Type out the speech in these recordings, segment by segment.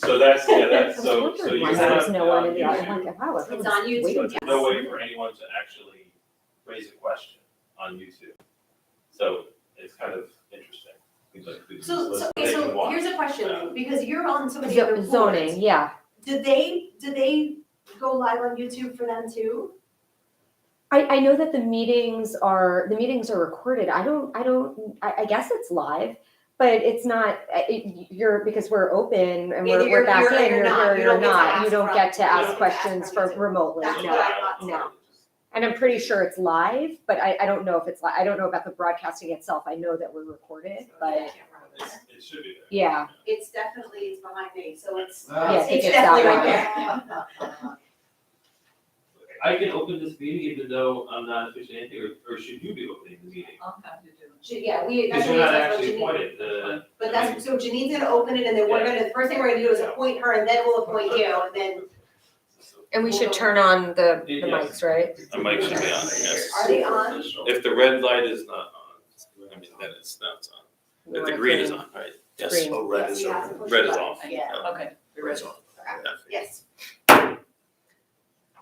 So that's so you have There's no one in the YouTube. audience. Like, wow, It's on YouTube, So yes. there's no way for anyone to actually raise a question on YouTube. So it's kind of interesting. So They can watch. here's a question, Yeah. because you're on some of the other boards. Zoning, yeah. Do they go live on YouTube for them too? I know that the meetings are recorded. I guess it's live, but it's not, because we're open and Either we're back in, you're you're not. here, You you're don't get to not. ask You don't from- get to you don't ask get to questions ask for from YouTube. remotely, That's no. what I thought. no. And I'm pretty sure it's live, but I don't know if it's live. I don't know about the broadcasting itself. I know that we're recorded, but It should be there. yeah. It's behind me, so it's, Yeah, I think it's it's that definitely way. right there. I can open this meeting even though I'm not officially anything, or should you be opening the meeting? Yeah, Because that's you're what not we actually said, appointed, but that's, so Janine's gonna open it, and then the first thing we're gonna do is appoint her, and then we'll appoint you, and then, And we should turn on the Yes. mics, right? The mic should be on, yes. are they on? If the red light is not on, I mean, then it's not on. If the green is on, right? Yes. Green. Oh, red is Yes, you have on. to push Red the is button. off. Yeah, Okay. Red's on. yes.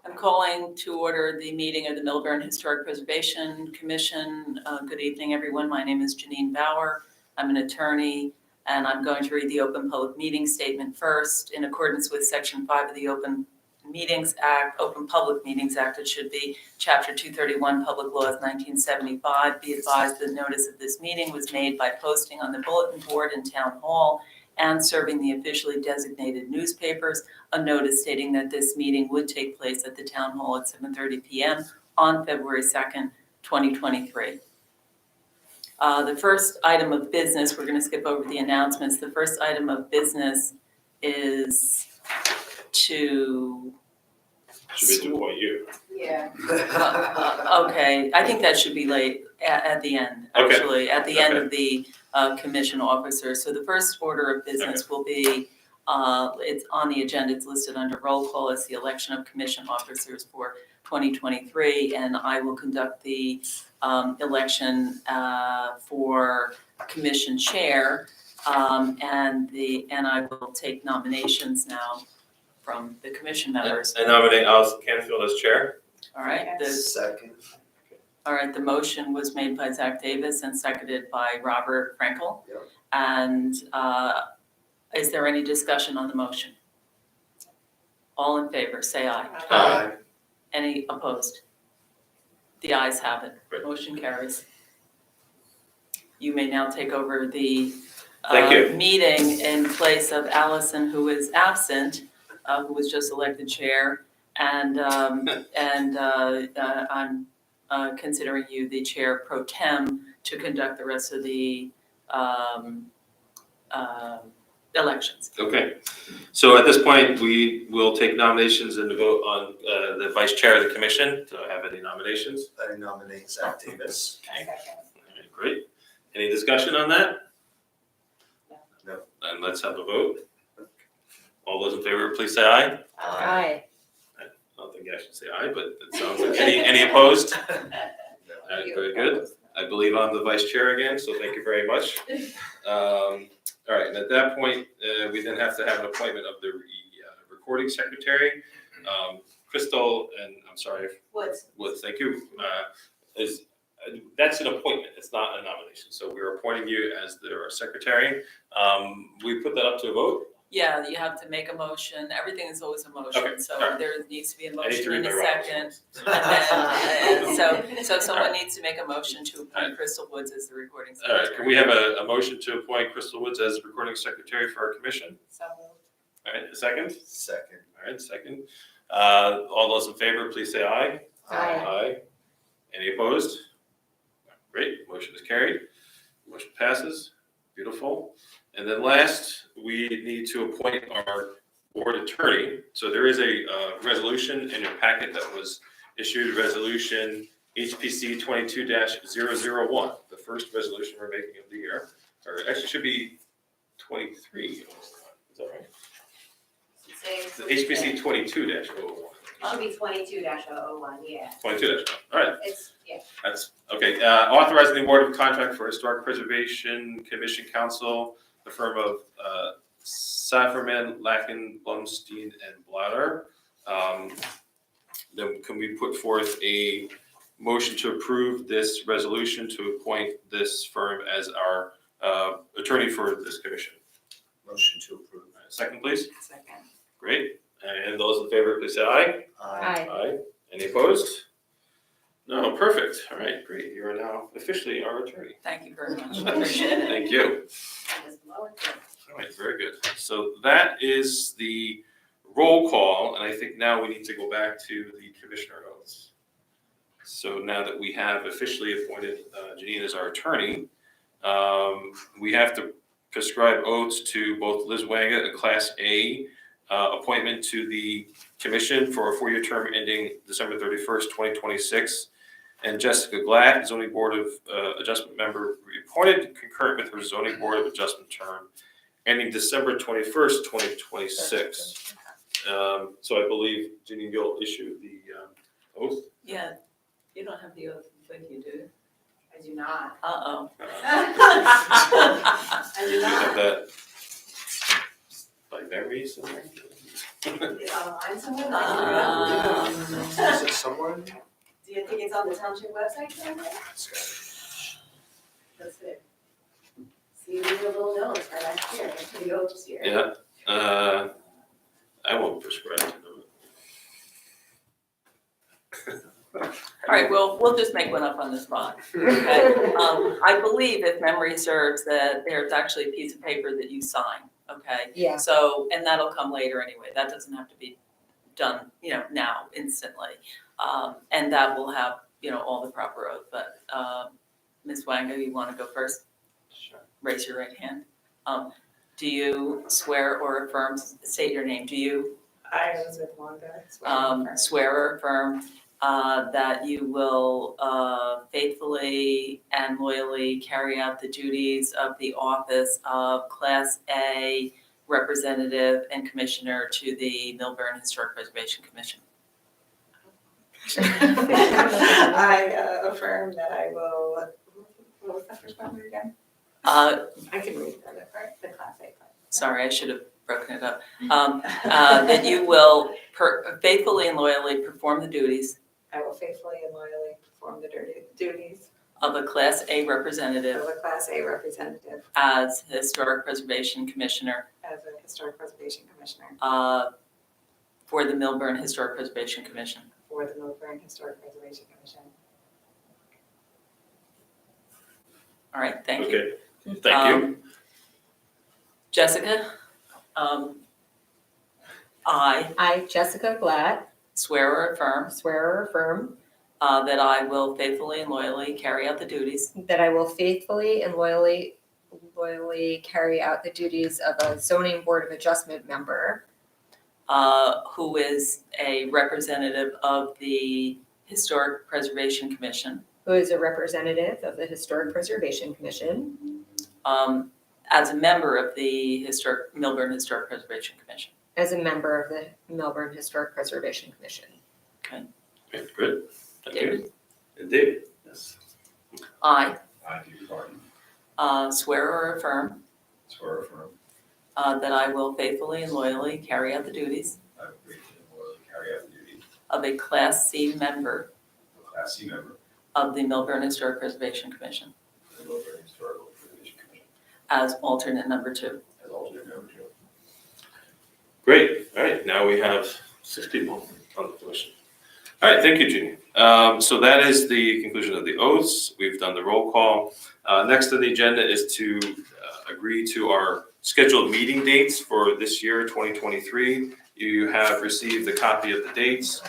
I'm calling to order the meeting of the Millburn Historic Preservation Commission. Good evening, everyone. My name is Janine Bauer. I'm an attorney, and I'm going to read the Open Public Meeting Statement first. In accordance with Section 5 of the Open Public Meetings Act, it should be Chapter 231, Public Laws 1975. Be advised that notice of this meeting was made by posting on the bulletin board in Town Hall and serving the officially designated newspapers a notice stating that this meeting would take place at the Town Hall at 7:30 p.m. on February 2nd, 2023. The first item of business, we're going to skip over the announcements. The first item of business is to Should be to appoint you. Yeah. okay, I think that should be late at the end, Okay. actually, at the end of the commission officers. So the first order of business will be, it's on the agenda, it's listed under roll call as the election of commission officers for 2023, and I will conduct the election for commission chair, and I will take nominations now from the commission members. I nominate Alice Canfield as chair. All right, Second. all right, the motion was made by Zach Davis and seconded by Robert Frankel. Yep. And is there any discussion on the motion? All in favor, say aye. Aye. Any opposed? The ayes have it. Great. Motion carries. You may now take over the Thank you. meeting in place of Allison, who is absent, who was just elected chair. And I'm considering you the chair pro tem to conduct the rest of the elections. Okay, so at this point, we will take nominations and vote on the vice chair of the commission. Do I have any nominations? I nominate Zach Davis. All right, great. Any discussion on that? No. Then let's have a vote. All those in favor, please say aye. Aye. I don't think I should say aye, but it sounds like, any opposed? All right, very good. I believe I'm the vice chair again, so thank you very much. All right, and at that point, we then have to have an appointment of the recording secretary. Crystal, and I'm sorry, Woods. thank you, that's an appointment, it's not a nomination. So we're appointing you as our secretary. We put that up to a vote. Yeah, you have to make a motion. Everything is always a motion, Okay, so all right. there needs to be a I need to motion read in a my second. Robert's. And then, so someone needs to make a motion to appoint Crystal Woods as the recording All right, secretary. can we have a motion to appoint Crystal Woods as recording secretary for our commission? So moved. All right, a second? Second. All right, second. All those in favor, please say aye. Aye. Aye. Any opposed? Great, motion is carried. Motion passes. Beautiful. And then last, we need to appoint our board attorney. So there is a resolution in your packet that was issued, resolution HPC 22-001, the first resolution we're making of the year. Or actually, it should be 23. Is that right? It's HPC 22-001. Should be 22-001, yeah. 22-001. All right. It's, yeah. That's, okay, authorizing the award of contract for Historic Preservation Commission Council, the firm of Safferman, Lacken, Blumstein, and Blatter. Then can we put forth a motion to approve this resolution to appoint this firm as our attorney for this commission? Motion to approve. Second, please. Second. Great. And those in favor, please say aye. Aye. Aye. Any opposed? No, perfect. All right, great. You are now officially our attorney. Thank you very much. I appreciate it. Thank you. All right, very good. So that is the roll call, and I think now we need to go back to the commissioner oaths. So now that we have officially appointed Janine as our attorney, we have to prescribe oaths to both Liz Wanga, a Class A appointment to the commission for a 4-year term ending December 31st, 2026, and Jessica Glatt, zoning board of adjustment member, reappointed concurrent with her zoning board of adjustment term ending December 21st, 2026. So I believe, Janine, you'll issue the oath. Yeah, you don't have the oath with you, do you? I do not. Uh-oh. I do You have not. that by memory somewhere? It's online somewhere? Is it someone? Do you think it's on the township website somewhere? It's got That's it. See, leave a little note right back here, for the oaths here. Yeah, I won't prescribe to do it. All right, well, we'll just make one up on the spot. Okay. I believe, if memory serves, that there's actually a piece of paper that you sign, okay? Yeah. So, and that'll come later anyway. That doesn't have to be done, now, instantly. And that will have, all the proper oath. But Ms. Wanga, you want to go first? Sure. Raise your right hand. Do you swear or affirm, state your name, do you I was with Wanda. swear or affirm that you will faithfully and loyally carry out the duties of the office of Class A Representative and Commissioner to the Milburn Historic Preservation Commission? I affirm that I will, what was that first part again? I can read that part, the Class A part. Sorry, I should have broken it up. That you will faithfully and loyally perform the duties I will faithfully and loyally perform the duties of a Class A of representative a Class A representative as Historic Preservation Commissioner as a Historic Preservation Commissioner for the Milburn Historic Preservation Commission. for the Milburn Historic Preservation Commission. All right, thank you. Okay, thank you. Jessica, I Jessica Glatt, swear or affirm swear or affirm that I will faithfully and loyally carry out the duties that I will faithfully and loyally carry out the duties of a zoning board of adjustment member who is a representative of the Historic Preservation Commission who is a representative of the Historic Preservation Commission as a member of the Milburn Historic Preservation Commission. as a member of the Melbourne Historic Preservation Commission. Okay, good. Thank you. David? And David? Yes. I David Barton, swear or affirm swear or affirm that I will faithfully and loyally carry out the duties I will faithfully and loyally carry out the duties of a Class C member of a Class C member of the Milburn Historic Preservation Commission of the Milburn Historical Preservation Commission as alternate number 2. as alternate member 2. Great, all right, now we have 6 people on the commission. All right, thank you, Jeannie. So that is the conclusion of the oaths. We've done the roll call. Next on the agenda is to agree to our scheduled meeting dates for this year, 2023. You have received a copy of the dates,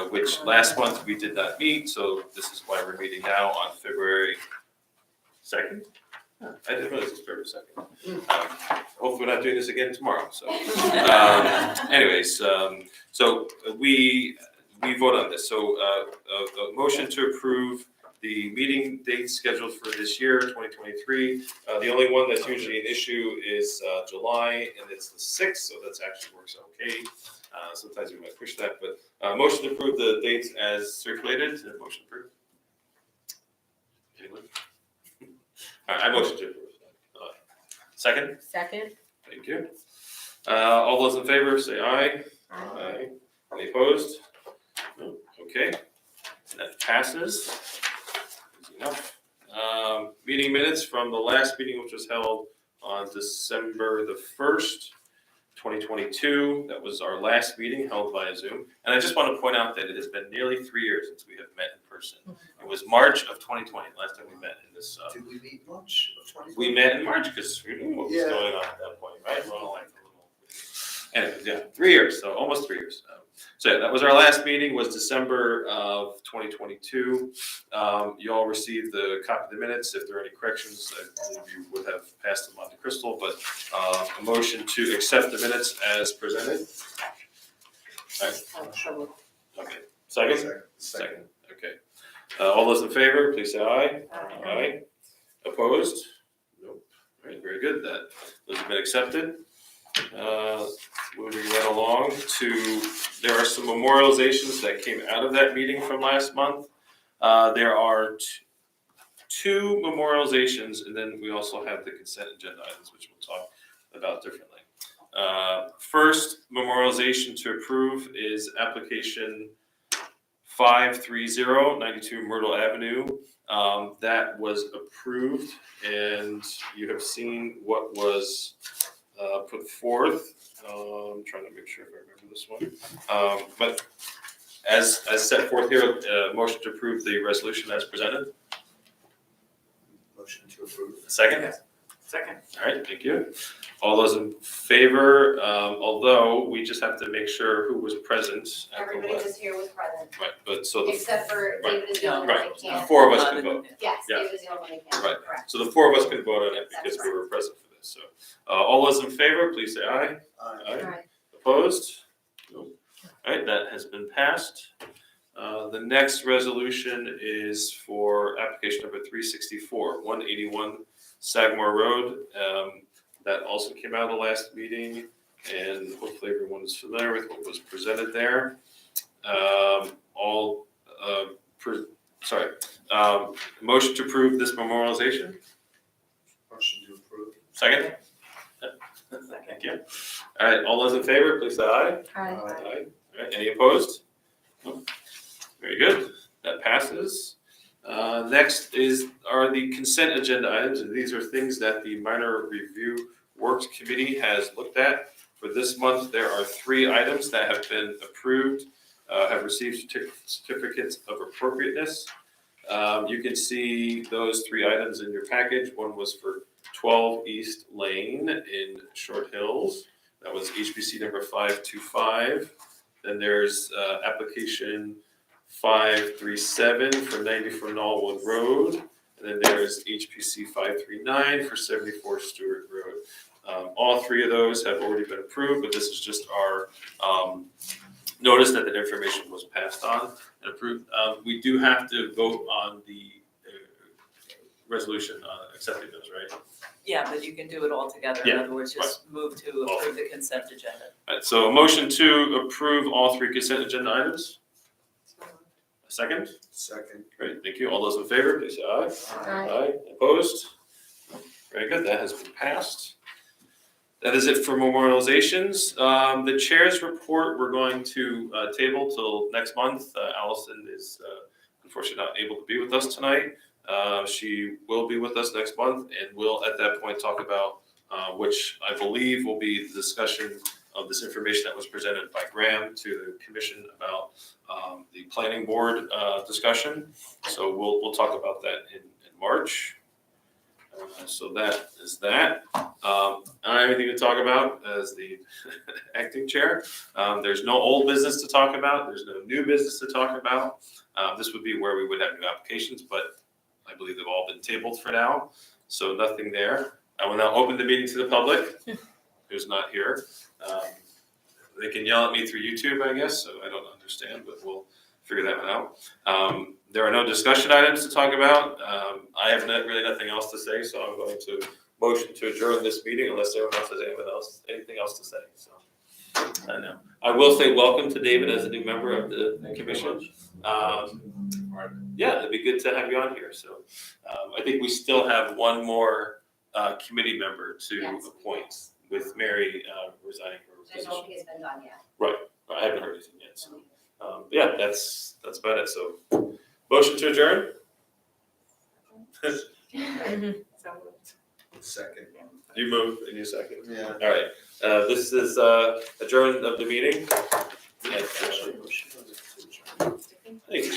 which last month we did not meet, so this is why we're meeting now on February 2nd. I didn't realize it's February 2nd. Hopefully we're not doing this again tomorrow, so. Anyways, so we vote on this. So a motion to approve the meeting dates scheduled for this year, 2023. The only one that's usually an issue is July, and it's the 6th, so that actually works okay. Sometimes we might push that, but motion to approve the dates as circulated. Motion approved. Anyone? All right, I motion to approve. Second? Second? Thank you. All those in favor, say aye. Aye. Any opposed? No. Okay, that passes. Easy enough. Meeting minutes from the last meeting, which was held on December the 1st, 2022. That was our last meeting held via Zoom. And I just want to point out that it has been nearly 3 years since we have met in person. It was March of 2020, last time we met in this. Did we meet March of 2020? We met in March because we knew what was Yeah. going on at that point, right? Well, like a little. Anyways, yeah, 3 years, so almost 3 years. So yeah, that was our last meeting, was December of 2022. You all received the copy of the minutes. If there are any corrections, I believe you would have passed them on to Crystal, but a motion to accept the minutes as presented. Okay, second? Second, okay. All those in favor, please say aye. Aye. Opposed? Nope. All right, very good, those have been accepted. Moving right along to, there are some memorializations that came out of that meeting from last month. There are two memorializations, and then we also have the consent agenda items, which we'll talk about differently. First memorialization to approve is application 53092 Myrtle Avenue. That was approved, and you have seen what was put forth. I'm trying to make sure if I remember this one. But as set forth here, motion to approve the resolution as presented. Motion to approve. Second? Second. All right, thank you. All those in favor, although we just have to make sure who was present at the Everybody last. was here was present, Right, but so the, except for David is the only one right, that the can't. four of us can vote. Yes, Yeah. David is the only one that can't, Right. correct. So the four of us can vote on it because That's we were present for this. So all those in favor, please say aye. Aye. Aye. Opposed? No. All right, that has been passed. The next resolution is for application number 364, 181 Sagamore Road. That also came out of the last meeting, and hopefully everyone is familiar with what was presented there. Motion to approve this memorialization. Motion to approve. Second? Thank you. All right, all those in favor, please say aye. Aye. Aye. All right, any opposed? No. Very good, that passes. Next are the consent agenda items, and these are things that the minor review works committee has looked at. For this month, there are 3 items that have been approved, have received certificates of appropriateness. You can see those 3 items in your package. One was for 12 East Lane in Short Hills. That was HPC number 525. Then there's application 537 for 94 Knollwood Road. And then there's HPC 539 for 74 Stewart Road. All 3 of those have already been approved, but this is just our notice that information was passed on and approved. We do have to vote on the resolution accepting those, right? Yeah, but you can do it all together. In Yeah, other words, just move to approve the consent agenda. All right, so a motion to approve all 3 consent agenda items. A second? Second. Great, thank you. All those in favor, please say aye. Aye. Opposed? Very good, that has been passed. That is it for memorializations. The chair's report, we're going to table till next month. Allison is unfortunately not able to be with us tonight. She will be with us next month, and we'll at that point talk about which I believe will be the discussion of this information that was presented by Graham to the commission about the planning board discussion. So we'll talk about that in March. So that is that. I don't have anything to talk about as the acting chair. There's no old business to talk about. There's no new business to talk about. This would be where we would have new applications, but I believe they've all been tabled for now. So nothing there. I will now open the meeting to the public who's not here. They can yell at me through YouTube, I guess, so I don't understand, but we'll figure that one out. There are no discussion items to talk about. I have really nothing else to say, so I'm going to motion to adjourn this meeting unless everyone else has anything else to say. So I know. I will say welcome to David as a new member of the commission. Yeah, it'd be good to have you on here. So I think we still have one more committee member to Yes. appoint. with Mary resigning her I don't position. think it's been done yet. I haven't heard anything yet, so, yeah, that's about it, so. Motion to adjourn? So moved. Second. You move and you second. Yeah. All right, this is adjourned of the meeting. Actually, we should have- Thank you.